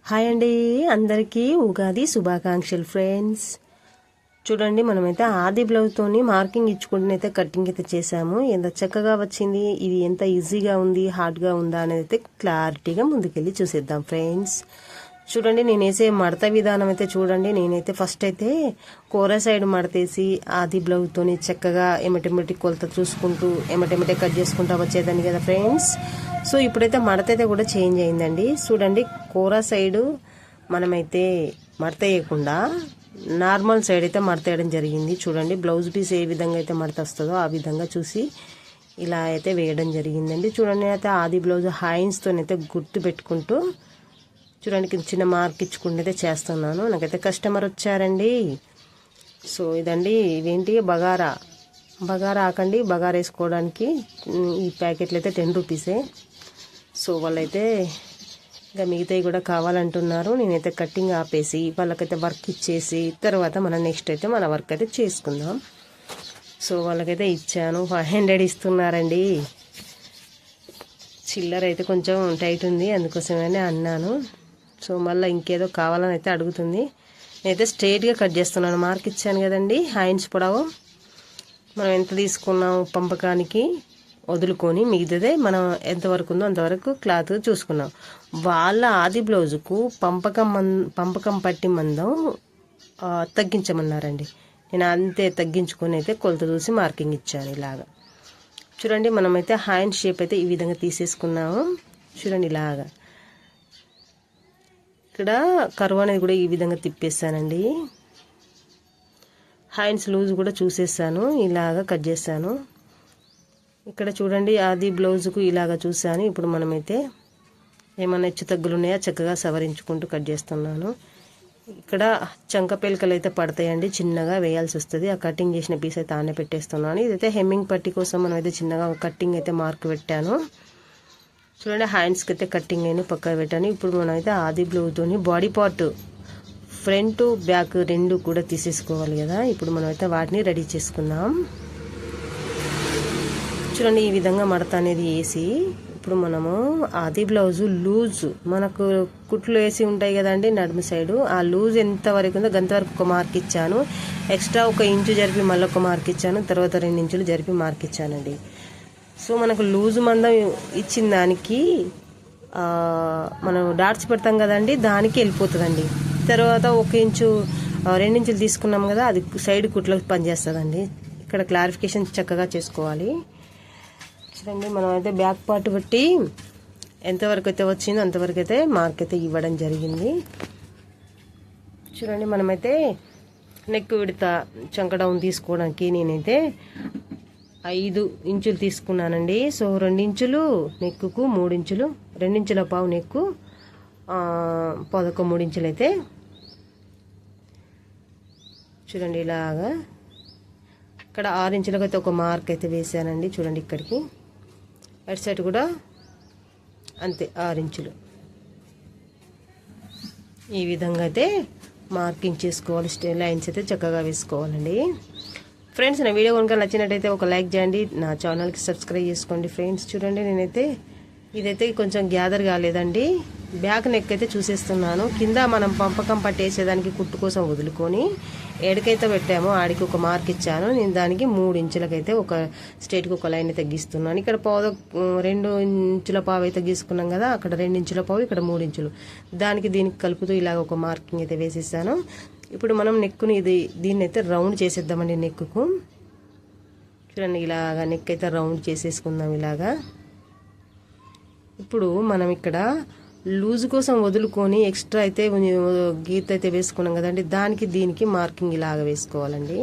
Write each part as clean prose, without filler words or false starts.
Hi అండి, అందరికీ ఉగాది శుభాకాంక్షలు ఫ్రెండ్స్. చూడండి, మనమైతే ఆది బ్లౌజ్తోని మార్కింగ్ ఇచ్చుకుంటూనైతే కటింగ్ అయితే చేసాము. ఎంత చక్కగా వచ్చింది, ఇది ఎంత ఈజీగా ఉంది, హార్డ్గా ఉందా అనేది అయితే క్లారిటీగా ముందుకెళ్ళి చూసేద్దాం ఫ్రెండ్స్. చూడండి, నేను వేసే మడత విధానం అయితే చూడండి. నేనైతే ఫస్ట్ అయితే కూర సైడ్ మడతేసి ఆది బ్లౌజ్తోని చక్కగా ఎమటెమటి కొలత చూసుకుంటూ ఎమటెమటే కట్ చేసుకుంటా వచ్చేదాన్ని కదా ఫ్రెండ్స్. సో ఇప్పుడైతే మడత అయితే కూడా చేంజ్ అయిందండి. చూడండి, కూర సైడు మనమైతే మడత వేయకుండా నార్మల్ సైడ్ అయితే మడత వేయడం జరిగింది. చూడండి, బ్లౌజ్ పీస్ ఏ విధంగా అయితే మడత వస్తుందో ఆ విధంగా చూసి ఇలా అయితే వేయడం జరిగిందండి. చూడండి, అయితే ఆది బ్లౌజ్ హ్యాండ్స్తోనైతే గుర్తు పెట్టుకుంటూ చూడండి చిన్న మార్క్ ఇచ్చుకుంటూ అయితే చేస్తున్నాను. నాకైతే కస్టమర్ వచ్చారండి. సో ఇదండి, ఇవేంటి బగారా ఆకండి, బగారా వేసుకోవడానికి ఈ ప్యాకెట్లు అయితే 10 రూపీసే. సో వాళ్ళైతే ఇంకా మిగతాయి కూడా కావాలంటున్నారు. నేనైతే కటింగ్ ఆపేసి వాళ్ళకైతే వర్క్ ఇచ్చేసి తర్వాత మనం నెక్స్ట్ అయితే మన వర్క్ అయితే చేసుకుందాం. సో వాళ్ళకైతే ఇచ్చాను. 500 ఇస్తున్నారండి. చిల్లర అయితే కొంచెం టైట్ ఉంది, అందుకోసమనే అన్నాను. సో మళ్ళీ ఇంకేదో కావాలని అయితే అడుగుతుంది. నేనైతే స్ట్రైట్గా కట్ చేస్తున్నాను. మార్క్ ఇచ్చాను కదండి, హ్యాండ్స్ పొడవు మనం ఎంత తీసుకున్నాం పంపకానికి వదులుకొని మిగతాదే మనం ఎంతవరకు ఉందో అంతవరకు క్లాత్ చూసుకున్నాం. వాళ్ళ ఆది బ్లౌజుకు పంపకం పట్టి మందం తగ్గించమన్నారండి. నేను అంతే తగ్గించుకొని అయితే కొలత చూసి మార్కింగ్ ఇచ్చాను. ఇలాగా చూడండి, మనమైతే హ్యాండ్ షేప్ అయితే ఈ విధంగా తీసేసుకున్నాము. చూడండి, ఇలాగా ఇక్కడ కర్వ్ అనేది కూడా ఈ విధంగా తిప్పేస్తానండి. హ్యాండ్స్ లూజ్ కూడా చూసేసాను, ఇలాగా కట్ చేశాను. ఇక్కడ చూడండి, ఆది బ్లౌజుకు ఇలాగా చూసాను. ఇప్పుడు మనమైతే ఏమైనా హెచ్చు తగ్గులు ఉన్నాయా చక్కగా సవరించుకుంటూ కట్ చేస్తున్నాను. ఇక్కడ చంక పేలికలు అయితే పడతాయండి, చిన్నగా వేయాల్సి వస్తుంది. ఆ కటింగ్ చేసిన పీస్ అయితే ఆనే పెట్టేస్తున్నాను. ఇదైతే హెమ్మింగ్ పట్టి కోసం మనం అయితే చిన్నగా కటింగ్ అయితే మార్క్ పెట్టాను. చూడండి, హ్యాండ్స్కి అయితే కటింగ్ అయిన పక్కన పెట్టాను. ఇప్పుడు మనం అయితే ఆది బ్లౌజ్తోని బాడీ పార్ట్ ఫ్రంట్ బ్యాక్ రెండు కూడా తీసేసుకోవాలి కదా. ఇప్పుడు మనం అయితే వాటిని రెడీ చేసుకుందాం. చూడండి, ఈ విధంగా మడత అనేది వేసి ఇప్పుడు మనము ఆది బ్లౌజు లూజు మనకు కుట్లు వేసి ఉంటాయి కదండి నడుము సైడు, ఆ లూజ్ ఎంతవరకు ఉందో అంతవరకు ఒక మార్క్ ఇచ్చాను. ఎక్స్ట్రా 1 ఇంచు జరిపి మళ్ళీ ఒక మార్క్ ఇచ్చాను. తర్వాత 2 ఇంచులు జరిపి మార్క్ ఇచ్చానండి. సో మనకు లూజు మందం ఇచ్చిన దానికి మనం డాట్స్ పెడతాం కదండి, దానికి వెళ్ళిపోతుందండి. తర్వాత 1 ఇంచు 2 ఇంచులు తీసుకున్నాం కదా, అది సైడ్ కుట్లకు పనిచేస్తుందండి. ఇక్కడ క్లారిఫికేషన్ చక్కగా చేసుకోవాలి. చూడండి, మనం అయితే బ్యాక్ పార్ట్ బట్టి ఎంతవరకు అయితే వచ్చిందో అంతవరకు అయితే మార్క్ అయితే ఇవ్వడం జరిగింది. చూడండి, మనమైతే నెక్ విడత చంక డౌన్ తీసుకోవడానికి నేనైతే 5 ఇంచులు తీసుకున్నానండి. సో 2 ఇంచులు నెక్కుకు, 3 ఇంచులు 2 ఇంచుల పావు నెక్కు, 3 ఇంచులు అయితే చూడండి ఇలాగా. ఇక్కడ 6 ఇంచులకు అయితే ఒక మార్క్ అయితే వేసానండి. చూడండి, ఇక్కడికి అటు సైడ్ కూడా అంతే 6 ఇంచులు. ఈ విధంగా అయితే మార్కింగ్ చేసుకోవాలి. లైన్స్ అయితే చక్కగా వేసుకోవాలండి. ఫ్రెండ్స్, నా వీడియో కనుక నచ్చినట్టయితే ఒక లైక్ చేయండి, నా ఛానల్కి సబ్స్క్రైబ్ చేసుకోండి ఫ్రెండ్స్. చూడండి, నేనైతే ఇదైతే కొంచెం గ్యాదర్ కాలేదండి. బ్యాక్ నెక్ అయితే చూసేస్తున్నాను. కింద మనం పంపకం పట్టేసేదానికి కుట్టు కోసం వదులుకొని ఏడికైతే పెట్టామో ఆడికి ఒక మార్క్ ఇచ్చాను. నేను దానికి 3 ఇంచులకైతే ఒక స్ట్రైట్కి ఒక లైన్ అయితే గీస్తున్నాను. ఇక్కడ 2 ఇంచుల పావు అయితే గీసుకున్నాం కదా, అక్కడ 2 ఇంచుల పావు, ఇక్కడ 3 ఇంచులు, దానికి దీనికి కలుపుతూ ఇలాగ ఒక మార్కింగ్ అయితే వేసేసాను. ఇప్పుడు మనం నెక్కుని దీన్ని అయితే రౌండ్ చేసేద్దామండి. నెక్కుకు చూడండి, ఇలాగా నెక్ అయితే రౌండ్ చేసేసుకుందాం ఇలాగా. ఇప్పుడు మనం ఇక్కడ లూజ్ కోసం వదులుకొని ఎక్స్ట్రా అయితే గీత అయితే వేసుకున్నాం కదండి, దానికి దీనికి మార్కింగ్ ఇలాగ వేసుకోవాలండి.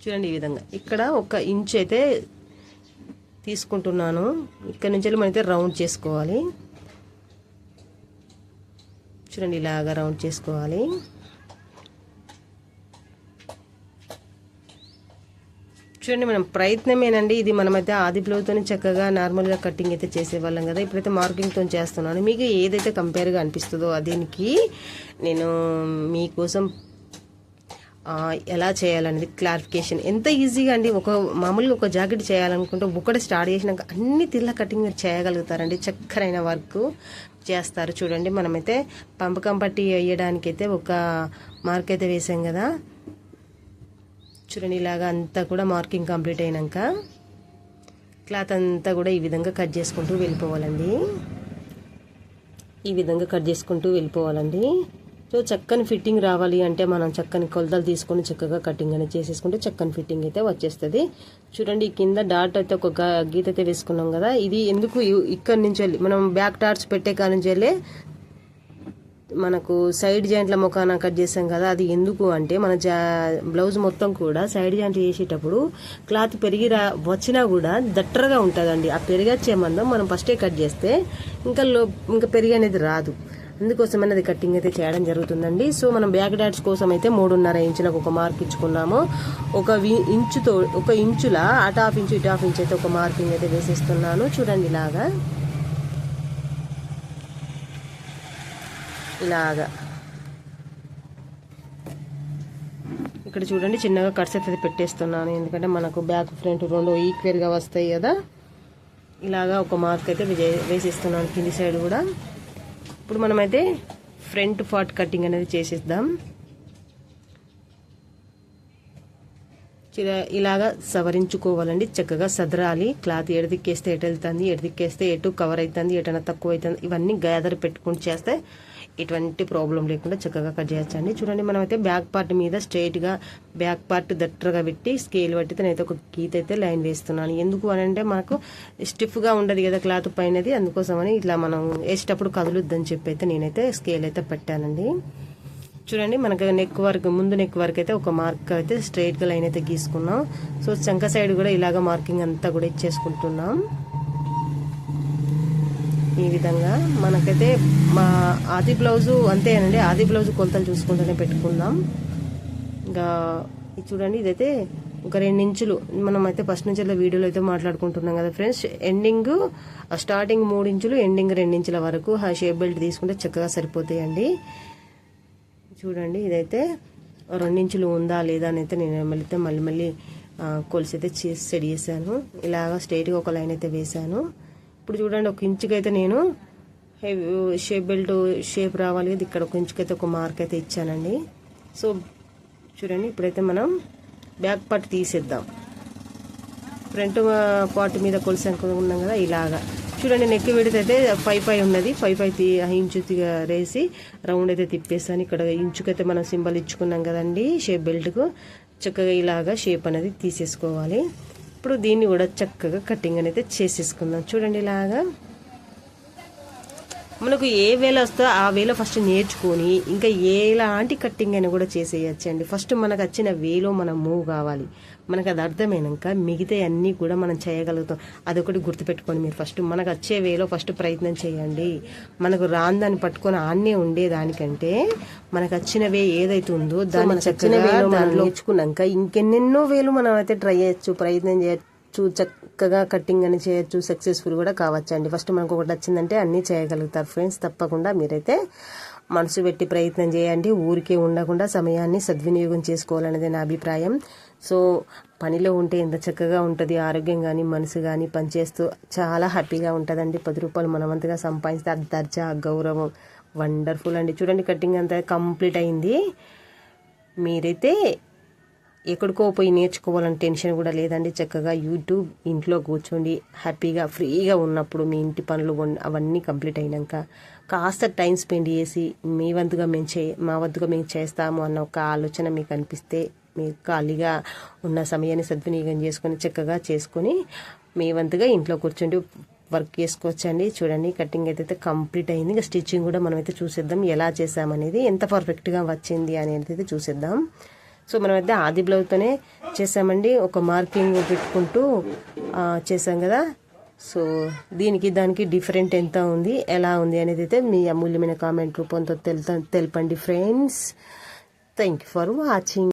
చూడండి, ఈ విధంగా ఇక్కడ 1 ఇంచు అయితే తీసుకుంటున్నాను. ఇక్కడ నుంచి మనం అయితే రౌండ్ చేసుకోవాలి. చూడండి, ఇలాగ రౌండ్ చేసుకోవాలి. చూడండి, మనం ప్రయత్నమేనండి ఇది. మనమైతే ఆది బ్లౌజ్తో చక్కగా నార్మల్గా కటింగ్ అయితే చేసేవాళ్ళం కదా, ఇప్పుడైతే మార్కింగ్తో చేస్తున్నాను. మీకు ఏదైతే కంపేర్గా అనిపిస్తుందో దీనికి నేను మీకోసం ఎలా చేయాలనేది క్లారిఫికేషన్. ఎంత ఈజీగా అండి, మామూలుగా ఒక జాకెట్ చేయాలనుకుంటే ఒకటి స్టార్ట్ చేసినాక అన్ని తిల్ల కటింగ్ మీరు చేయగలుగుతారండి. చక్కరైన వర్క్ చేస్తారు. చూడండి, మనమైతే పంపకం పట్టి వేయడానికి అయితే ఒక మార్క్ అయితే వేసాం కదా. చూడండి, ఇలాగా అంతా కూడా మార్కింగ్ కంప్లీట్ అయినాక క్లాత్ అంతా కూడా ఈ విధంగా కట్ చేసుకుంటూ వెళ్ళిపోవాలండి. ఈ విధంగా కట్ చేసుకుంటూ వెళ్ళిపోవాలండి. సో చక్కని ఫిట్టింగ్ రావాలి అంటే మనం చక్కని కొలతలు తీసుకొని చక్కగా కటింగ్ అనేది చేసేసుకుంటే చక్కని ఫిట్టింగ్ అయితే వచ్చేస్తుంది. చూడండి, కింద డాట్ అయితే ఒక గీత అయితే వేసుకున్నాం కదా. ఇది ఎందుకు ఇక్కడ నుంచి వెళ్ళి మనం బ్యాక్ డాట్స్ పెట్టే కాడ నుంచి వెళ్ళి మనకు సైడ్ జాయింట్ల ముఖాన కట్ చేసాం కదా. అది ఎందుకు అంటే మన బ్లౌజ్ మొత్తం కూడా సైడ్ జాయింట్ చేసేటప్పుడు క్లాత్ వచ్చినా కూడా దట్టరగా ఉంటుందండి. ఆ పెరిగొచ్చే మందం మనం ఫస్టే కట్ చేస్తే ఇంకా పెరిగి అనేది రాదు. అందుకోసమని అది కటింగ్ అయితే చేయడం జరుగుతుందండి. సో మనం బ్యాక్ డాట్స్ కోసం అయితే 3.5 ఇంచులకు ఒక మార్క్ ఇచ్చుకున్నాము. ఒక ఇంచుల అటు హాఫ్ ఇంచు ఇటు హాఫ్ ఇంచు అయితే ఒక మార్కింగ్ అయితే వేసేస్తున్నాను. చూడండి, ఇలాగా ఇక్కడ చూడండి, చిన్నగా కట్స్ అయితే పెట్టేస్తున్నాను. ఎందుకంటే మనకు బ్యాక్ ఫ్రంట్ రెండు ఈక్వల్గా వస్తాయి కదా. ఇలాగా ఒక మార్క్ అయితే వేసేస్తున్నాను కింది సైడ్ కూడా. ఇప్పుడు మనమైతే ఫ్రంట్ పార్ట్ కటింగ్ అనేది చేసేద్దాం. ఇలాగా సవరించుకోవాలండి, చక్కగా సదరాలి. క్లాత్ ఎడదిక్కేస్తే ఎటు వెళ్తుంది, ఎడదిక్కేస్తే ఎటు కవర్ అవుతుంది, ఎటైనా తక్కువ అవుతుంది, ఇవన్నీ గ్యాదర్ పెట్టుకుని చేస్తే ఎటువంటి ప్రాబ్లం లేకుండా చక్కగా కట్ చేయొచ్చండి. చూడండి, మనమైతే బ్యాక్ పార్ట్ మీద స్ట్రైట్గా బ్యాక్ పార్ట్ దట్టరగా పెట్టి స్కేల్ పట్టి నేనైతే ఒక గీత అయితే లైన్ వేస్తున్నాను. ఎందుకు అని అంటే మనకు స్టిఫ్గా ఉండదు కదా క్లాత్ పైనది, అందుకోసమని ఇట్లా మనం వేసేటప్పుడు కదులుద్దని చెప్పి అయితే నేనైతే స్కేల్ అయితే పెట్టానండి. చూడండి, మనకు ముందు నెక్ వరకు అయితే ఒక మార్క్ అయితే స్ట్రైట్గా లైన్ అయితే గీసుకున్నాం. సో చంక సైడ్ కూడా ఇలాగ మార్కింగ్ అంతా కూడా ఇచ్చేసుకుంటున్నాం. ఈ విధంగా మనకైతే మా ఆది బ్లౌజు అంతేనండి. ఆది బ్లౌజు కొలతలు చూసుకుంటూనే పెట్టుకుందాం. ఇంకా చూడండి, ఇదైతే ఒక 2 ఇంచులు మనం అయితే ఫస్ట్ నుంచి వీడియోలో అయితే మాట్లాడుకుంటున్నాం కదా ఫ్రెండ్స్. స్టార్టింగ్ 3 ఇంచులు, ఎండింగ్ 2 ఇంచుల వరకు ఆ షేప్ బెల్ట్ తీసుకుంటే చక్కగా సరిపోతాయండి. చూడండి, ఇదైతే 2 ఇంచులు ఉందా లేదా అని అయితే నేను మళ్ళీ కొలిసి అయితే సెట్ చేశాను. ఇలాగా స్ట్రైట్గా ఒక లైన్ అయితే వేశాను. ఇప్పుడు చూడండి, 1 ఇంచుకి అయితే నేను షేప్ బెల్ట్ షేప్ రావాలి కదా, ఇక్కడ 1 ఇంచుకి అయితే ఒక మార్క్ అయితే ఇచ్చానండి. సో చూడండి, ఇప్పుడైతే మనం బ్యాక్ పార్ట్ తీసేద్దాం. ఫ్రంట్ పార్ట్ మీద కొలిసి అనుకున్నాం కదా. ఇలాగా చూడండి, నెక్ విడత అయితే 5 ఉన్నది. 5 ఇంచు రేసి రౌండ్ అయితే తిప్పేసాను. ఇక్కడ ఇంచుకైతే మనం సింబల్ ఇచ్చుకున్నాం కదండి షేప్ బెల్ట్కు. చక్కగా ఇలాగా షేప్ అనేది తీసేసుకోవాలి. ఇప్పుడు దీన్ని కూడా చక్కగా కటింగ్ అనేది చేసేసుకుందాం. చూడండి, ఇలాగా మనకు ఏ వేళ వస్తుందో ఆ వేళ ఫస్ట్ నేర్చుకొని ఇంకా ఎలాంటి కట్టింగ్ అయినా కూడా చేసేయచ్చు అండి. ఫస్ట్ మనకు వచ్చిన వేలో మనం మూవ్ కావాలి. మనకు అది అర్థమైనాక మిగతా అన్నీ కూడా మనం చేయగలుగుతాం. అదొకటి గుర్తుపెట్టుకోండి మీరు. ఫస్ట్ మనకు వచ్చే వేలో ఫస్ట్ ప్రయత్నం చేయండి. మనకు రాని దాన్ని పట్టుకొని ఆన్నే ఉండేదానికంటే మనకు వచ్చిన వే ఏదైతే ఉందో దాన్ని చక్కగా నేర్చుకున్నాక ఇంకెన్నెన్నో వేలు మనం అయితే ట్రై చేయొచ్చు, ప్రయత్నం చేయొచ్చు, చక్కగా కటింగ్ అని చేయొచ్చు, సక్సెస్ఫుల్ కూడా కావచ్చండి. ఫస్ట్ మనకు ఒకటి వచ్చిందంటే అన్నీ చేయగలుగుతారు ఫ్రెండ్స్. తప్పకుండా మీరైతే మనసు పెట్టి ప్రయత్నం చేయండి. ఊరికే ఉండకుండా సమయాన్ని సద్వినియోగం చేసుకోవాలనేది నా అభిప్రాయం. సో పనిలో ఉంటే ఎంత చక్కగా ఉంటుంది, ఆరోగ్యం కానీ మనసు కానీ పనిచేస్తూ చాలా హ్యాపీగా ఉంటుందండి. 10 రూపాయలు మనమంతగా సంపాదిస్తే ఆ దర్జా గౌరవం వండర్ఫుల్ అండి. చూడండి, కటింగ్ అంతా కంప్లీట్ అయింది. మీరైతే ఎక్కడికో పోయి నేర్చుకోవాలని టెన్షన్ కూడా లేదండి. చక్కగా యూట్యూబ్ ఇంట్లో కూర్చోండి హ్యాపీగా ఫ్రీగా ఉన్నప్పుడు మీ ఇంటి పనులు అవన్నీ కంప్లీట్ అయినాక కాస్త టైం స్పెండ్ చేసి మా వంతుగా మేము చేస్తాము అన్న ఒక ఆలోచన మీకు అనిపిస్తే మీరు ఖాళీగా ఉన్న సమయాన్ని సద్వినియోగం చేసుకొని చక్కగా చేసుకొని మీ వంతుగా ఇంట్లో కూర్చోండి వర్క్ చేసుకోవచ్చండి. చూడండి, కటింగ్ అయితే కంప్లీట్ అయింది. ఇంకా స్టిచ్చింగ్ కూడా మనమైతే చూసేద్దాం ఎలా చేసామనేది, ఎంత పర్ఫెక్ట్గా వచ్చింది అనేది అయితే చూసేద్దాం. సో మనమైతే ఆది బ్లౌజ్తోనే చేసామండి. ఒక మార్కింగ్ పెట్టుకుంటూ చేసాం కదా. సో దానికి డిఫరెంట్ ఎంత ఉంది, ఎలా ఉంది అనేది అయితే మీ అమూల్యమైన కామెంట్ రూపంతో తెలపండి friends. Thank you for watching.